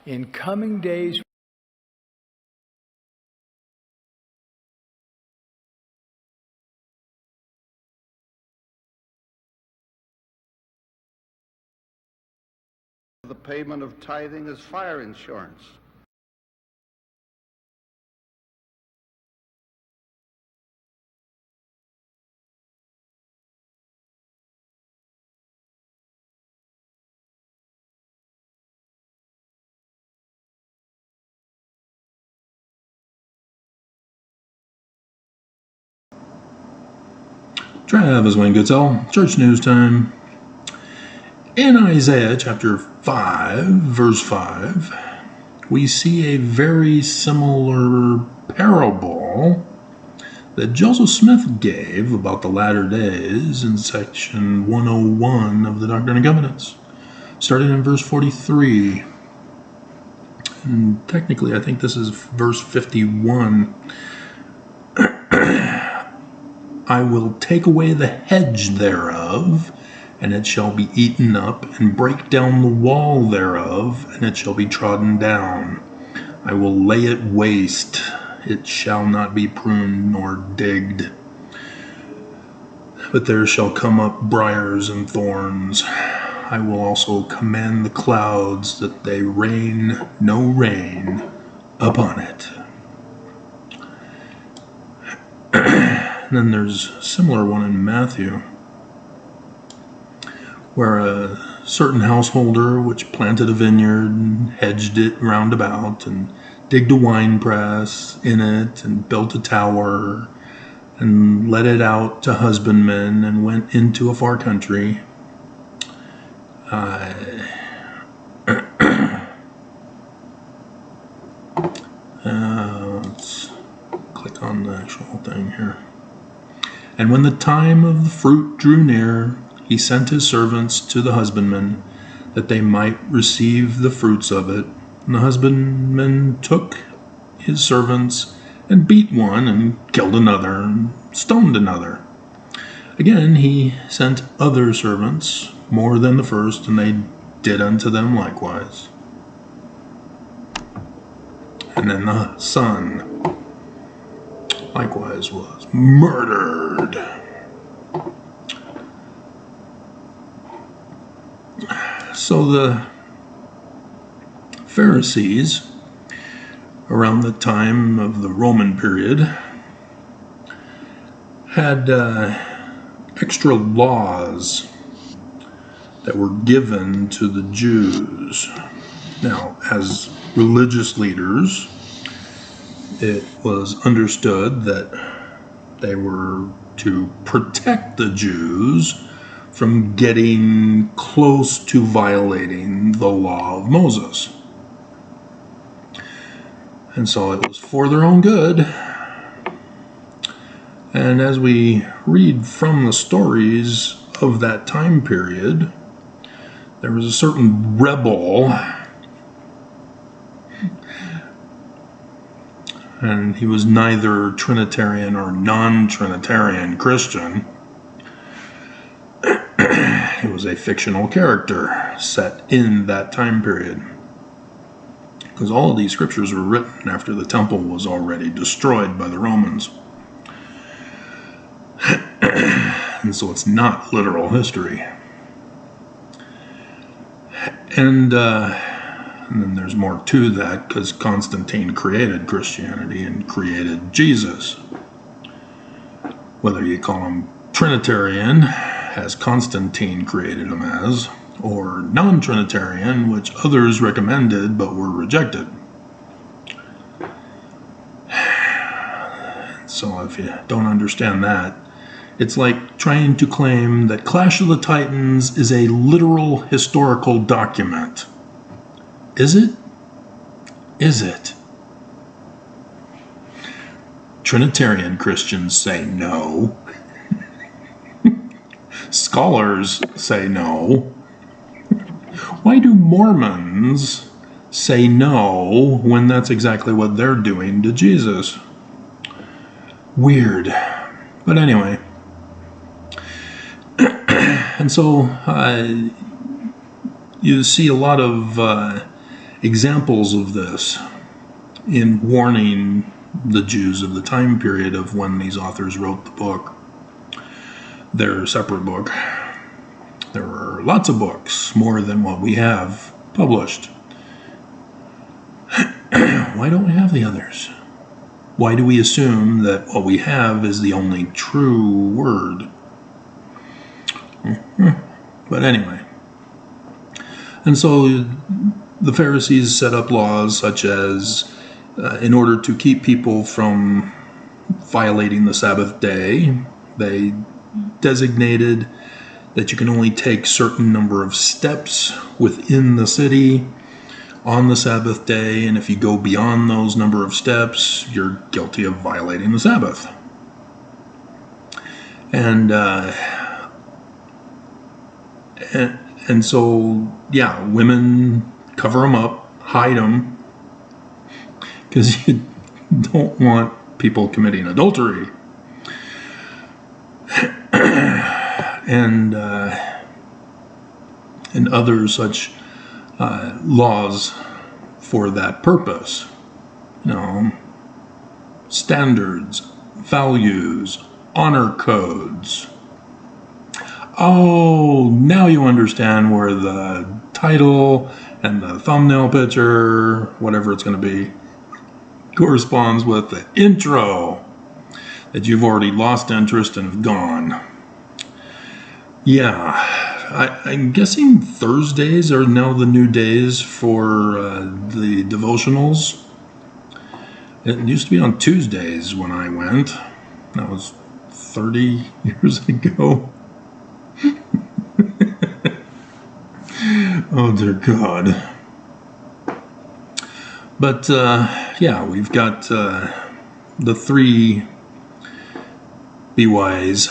In coming days, the payment of tithing as fire insurance. Travis Wayne Goodsell, Church News Time. In Isaiah chapter 5, verse 5, we see a very similar parable that Joseph Smith gave about the latter days in section 101 of the Doctrine and Covenants, starting in verse 43. And technically, I think this is verse 51. I will take away the hedge thereof, and it shall be eaten up, and break down the wall thereof, and it shall be trodden down. I will lay it waste, it shall not be pruned nor digged. But there shall come up briars and thorns. I will also command the clouds that they rain no rain upon it. And then there's a similar one in Matthew, where a certain householder which planted a vineyard and hedged it round about and digged a wine press in it and built a tower and let it out to husbandmen and went into a far country. Let's click on the actual thing here. And when the time of the fruit drew near, he sent his servants to the husbandmen, that they might receive the fruits of it. And the husbandmen took his servants, and beat one, and killed another, and stoned another. Again he sent other servants, more than the first, and they did unto them likewise. And then the son likewise was murdered. So the Pharisees, around the time of the Roman period, had extra laws that were given to the Jews. Now, as religious leaders, it was understood that they were to protect the Jews from getting close to violating the law of Moses. And so it was for their own good. And as we read from the stories of that time period, there was a certain rebel, and he was neither Trinitarian or non-Trinitarian Christian. He was a fictional character set in that time period, because all of these scriptures were written after the temple was already destroyed by the Romans. And so it's not literal history. And then there's more to that, because Constantine created Christianity and created Jesus. Whether you call him Trinitarian, as Constantine created him as, or non-Trinitarian, which others recommended but were rejected. So if you don't understand that, it's like trying to claim that Clash of the Titans is a literal historical document. Is it? Is it? Trinitarian Christians say no. Scholars say no. Why do Mormons say no when that's exactly what they're doing to Jesus? Weird. But anyway. And so you see a lot of examples of this in warning the Jews of the time period of when these authors wrote the book, their separate book. There were lots of books, more than what we have published. Why don't we have the others? Why do we assume that what we have is the only true word? But anyway. And so the Pharisees set up laws such as, in order to keep people from violating the Sabbath day, they designated that you can only take certain number of steps within the city on the Sabbath day, and if you go beyond those number of steps, you're guilty of violating the Sabbath. And so, yeah, women cover them up, hide them, because you don't want people committing adultery. And other such laws for that purpose. Standards, values, honor codes. Oh, now you understand where the title and the thumbnail picture, whatever it's going to be, corresponds with the intro that you've already lost interest and have gone. Yeah, I'm guessing Thursdays are now the new days for the devotionals. It used to be on Tuesdays when I went. That was 30 years ago. Oh, dear God. But, yeah, we've got the three BYs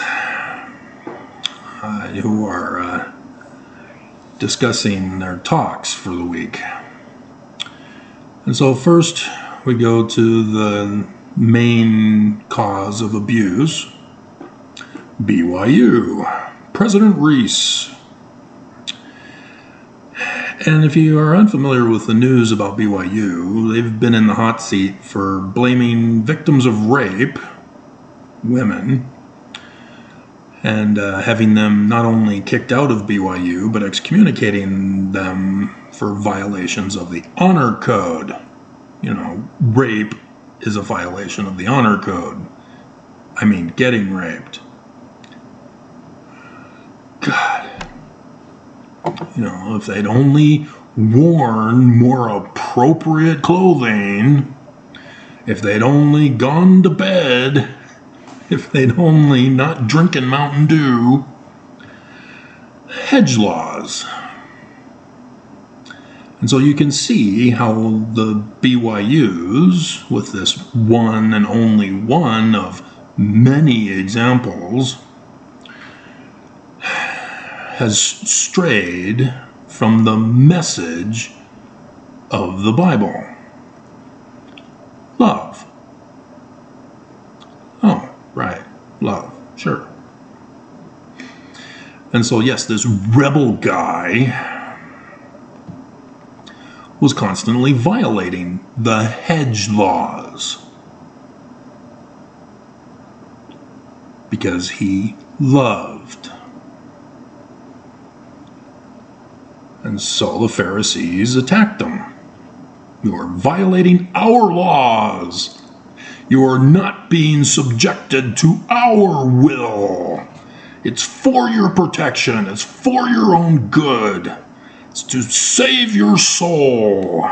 who are discussing their talks for the week. And so first we go to the main cause of abuse, BYU, President Reese. And if you are unfamiliar with the news about BYU, they've been in the hot seat for blaming victims of rape, women, and having them not only kicked out of BYU, but excommunicating them for violations of the honor code. Rape is a violation of the honor code. I mean, getting raped. God. If they'd only worn more appropriate clothing, if they'd only gone to bed, if they'd only not drinking Mountain Dew. Hedge laws. And so you can see how the BYUs, with this one and only one of many examples, has strayed from the message of the Bible. Love. Oh, right. Love. Sure. And so, yes, this rebel guy was constantly violating the hedge laws because he loved. And so the Pharisees attacked him. You are violating our laws. You are not being subjected to our will. It's for your protection. It's for your own good. It's to save your soul.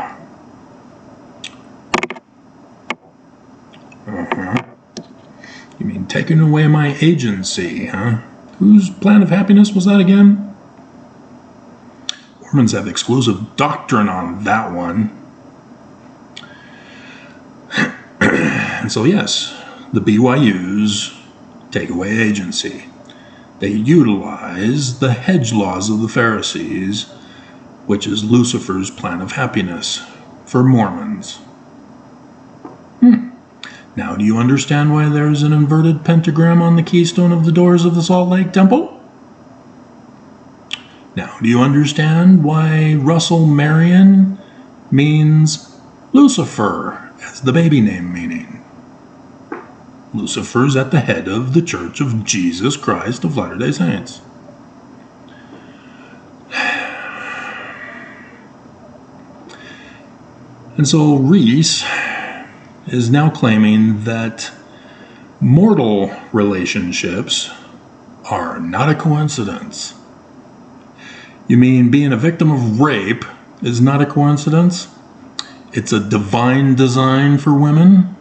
You mean taking away my agency, huh? Whose plan of happiness was that again? Mormons have exclusive doctrine on that one. And so, yes, the BYUs take away agency. They utilize the hedge laws of the Pharisees, which is Lucifer's plan of happiness for Mormons. Now, do you understand why there's an inverted pentagram on the keystone of the doors of the Salt Lake Temple? Now, do you understand why Russell Marion means Lucifer, as the baby name meaning. Lucifer's at the head of the Church of Jesus Christ of Latter-day Saints. And so Reese is now claiming that mortal relationships are not a coincidence. You mean being a victim of rape is not a coincidence? It's a divine design for women?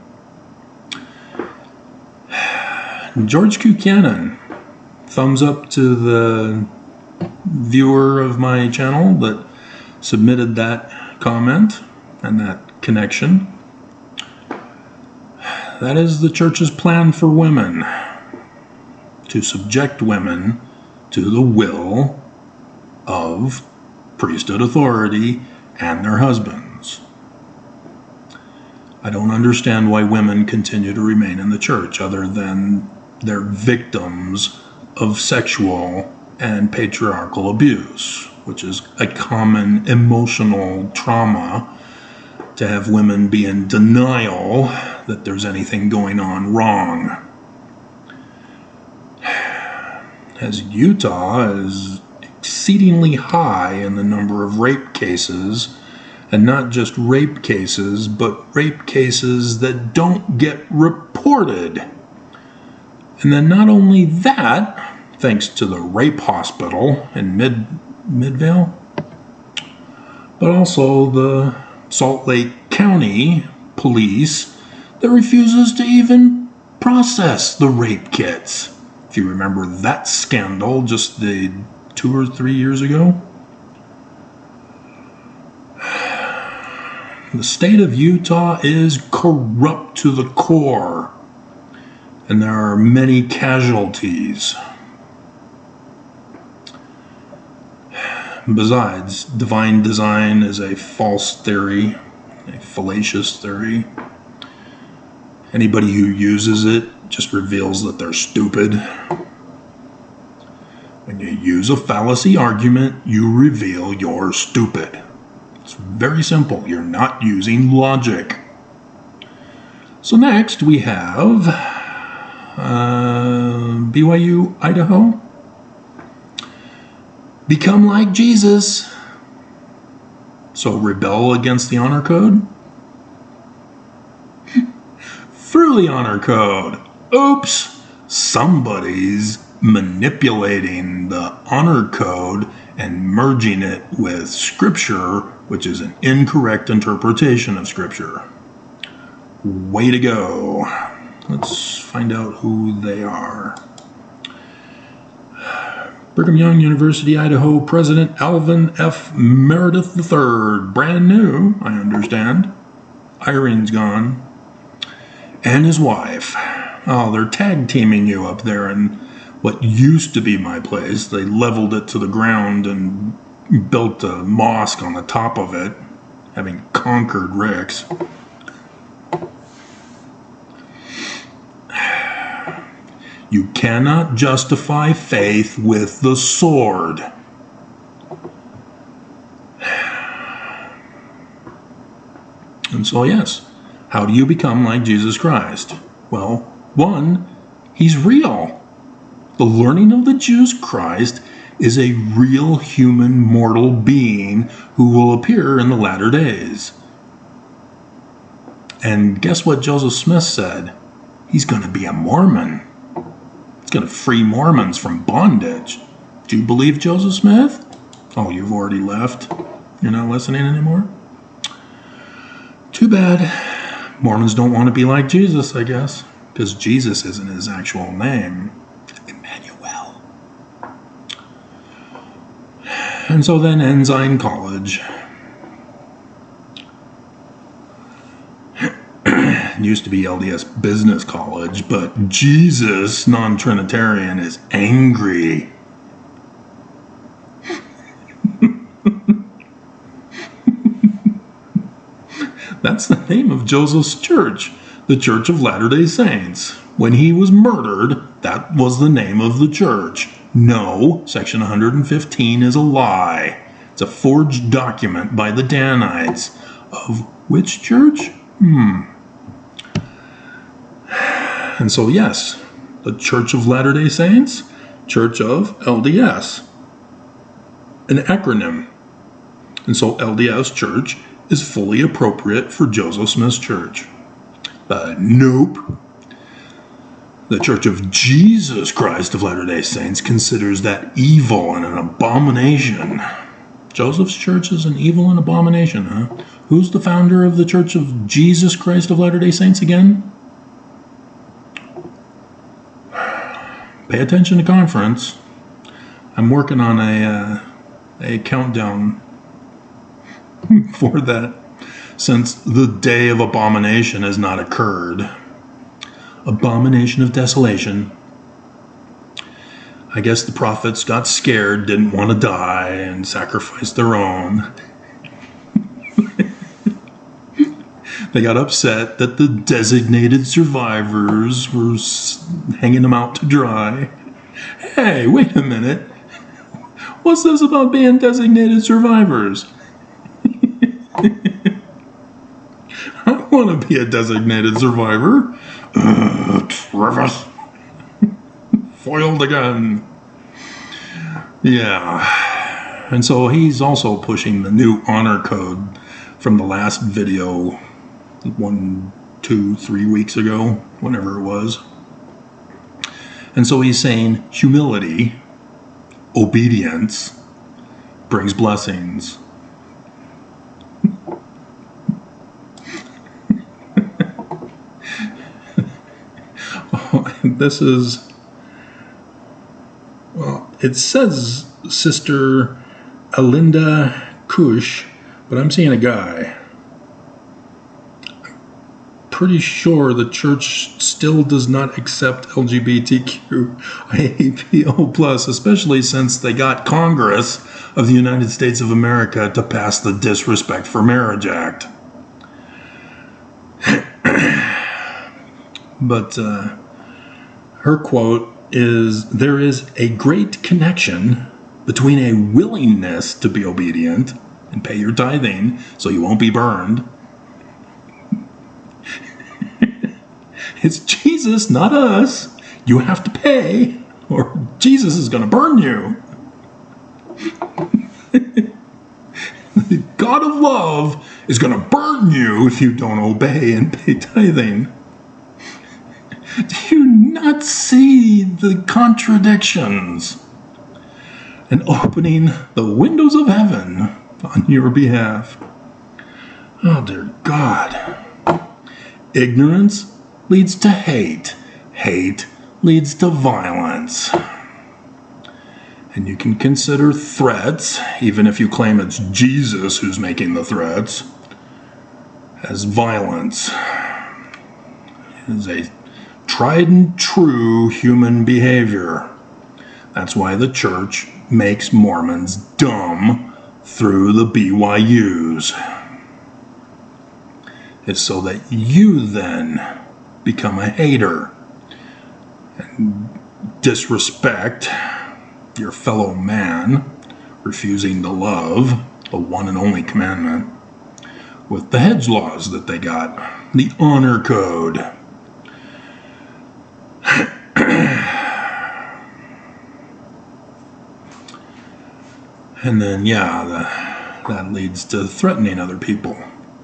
George Q. Cannon, thumbs up to the viewer of my channel that submitted that comment and that connection. That is the church's plan for women, to subject women to the will of priesthood authority and their husbands. I don't understand why women continue to remain in the church other than they're victims of sexual and patriarchal abuse, which is a common emotional trauma to have women be in denial that there's anything going on wrong. As Utah is exceedingly high in the number of rape cases, and not just rape cases, but rape cases that don't get reported. And then not only that, thanks to the rape hospital in Midvale, but also the Salt Lake County police that refuses to even process the rape kits. If you remember that scandal just the 2 or 3 years ago. The state of Utah is corrupt to the core, and there are many casualties. Besides, divine design is a false theory, a fallacious theory. Anybody who uses it just reveals that they're stupid. When you use a fallacy argument, you reveal you're stupid. It's very simple. You're not using logic. So next we have BYU, Idaho. Become like Jesus. So rebel against the honor code? Through the honor code. Oops! Somebody's manipulating the honor code and merging it with Scripture, which is an incorrect interpretation of Scripture. Way to go. Let's find out who they are. Brigham Young University, Idaho, President Alvin F. Meredith III. Brand new, I understand. Irene's gone. And his wife. Oh, they're tag teaming you up there in what used to be my place. They leveled it to the ground and built a mosque on the top of it, having conquered Rick's. You cannot justify faith with the sword. And so, yes, how do you become like Jesus Christ? Well, one, he's real. The learning of the Jews Christ is a real human mortal being who will appear in the latter days. And guess what Joseph Smith said? He's going to be a Mormon. He's going to free Mormons from bondage. Do you believe Joseph Smith? Oh, you've already left? You're not listening anymore? Too bad. Mormons don't want to be like Jesus, I guess, because Jesus isn't his actual name. Emmanuel. And so then Ensign College. Used to be LDS Business College, but Jesus, non-Trinitarian, is angry. That's the name of Joseph's church, the Church of Latter-day Saints. When he was murdered, that was the name of the church. No, section 115 is a lie. It's a forged document by the Danites. Of which church? And so, yes, the Church of Latter-day Saints, Church of LDS, an acronym. And so LDS Church is fully appropriate for Joseph Smith's church. But nope. The Church of Jesus Christ of Latter-day Saints considers that evil and an abomination. Joseph's church is an evil and abomination, huh? Who's the founder of the Church of Jesus Christ of Latter-day Saints again? Pay attention to conference. I'm working on a countdown for that, since the day of abomination has not occurred. Abomination of desolation. I guess the prophets got scared, didn't want to die, and sacrificed their own. They got upset that the designated survivors were hanging them out to dry. Hey, wait a minute. What's this about being designated survivors? I want to be a designated survivor. Travis. Foiled again. Yeah. And so he's also pushing the new honor code from the last video 1, 2, 3 weeks ago, whenever it was. And so he's saying humility, obedience, brings blessings. This is, well, it says Sister Alinda Kush, but I'm seeing a guy. Pretty sure the church still does not accept LGBTQIAPO+, especially since they got Congress of the United States of America to pass the Disrespect for Marriage Act. But her quote is, "There is a great connection between a willingness to be obedient and pay your tithing so you won't be burned. It's Jesus, not us. You have to pay, or Jesus is going to burn you. The God of love is going to burn you if you don't obey and pay tithing." Do you not see the contradictions? And opening the windows of heaven on your behalf. Oh, dear God. Ignorance leads to hate. Hate leads to violence. And you can consider threats, even if you claim it's Jesus who's making the threats, as violence. It is a tried and true human behavior. That's why the church makes Mormons dumb through the BYUs. It's so that you then become a hater and disrespect your fellow man, refusing to love the one and only commandment with the hedge laws that they got, the honor code. And then, that leads to threatening other people,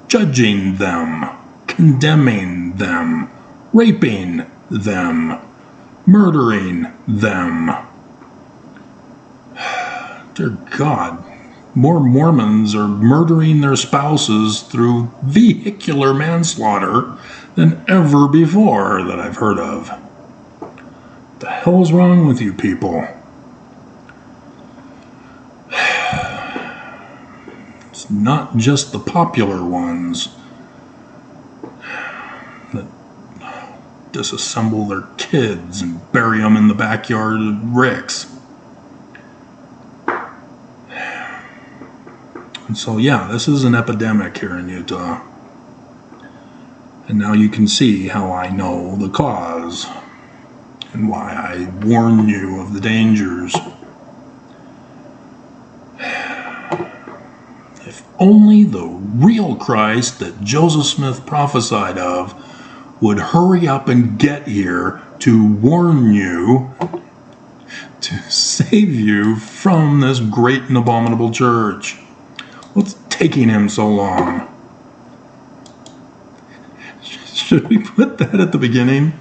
judging them, condemning them, raping them, murdering them. Dear God, more Mormons are murdering their spouses through vehicular manslaughter than ever before that I've heard of. What the hell is wrong with you people? It's not just the popular ones that disassemble their kids and bury them in the backyard of ricks. And so, this is an epidemic here in Utah. And now you can see how I know the cause and why I warn you of the dangers. If only the real Christ that Joseph Smith prophesied of would hurry up and get here to warn you, to save you from this great and abominable church. What's taking him so long? Should we put that at the beginning?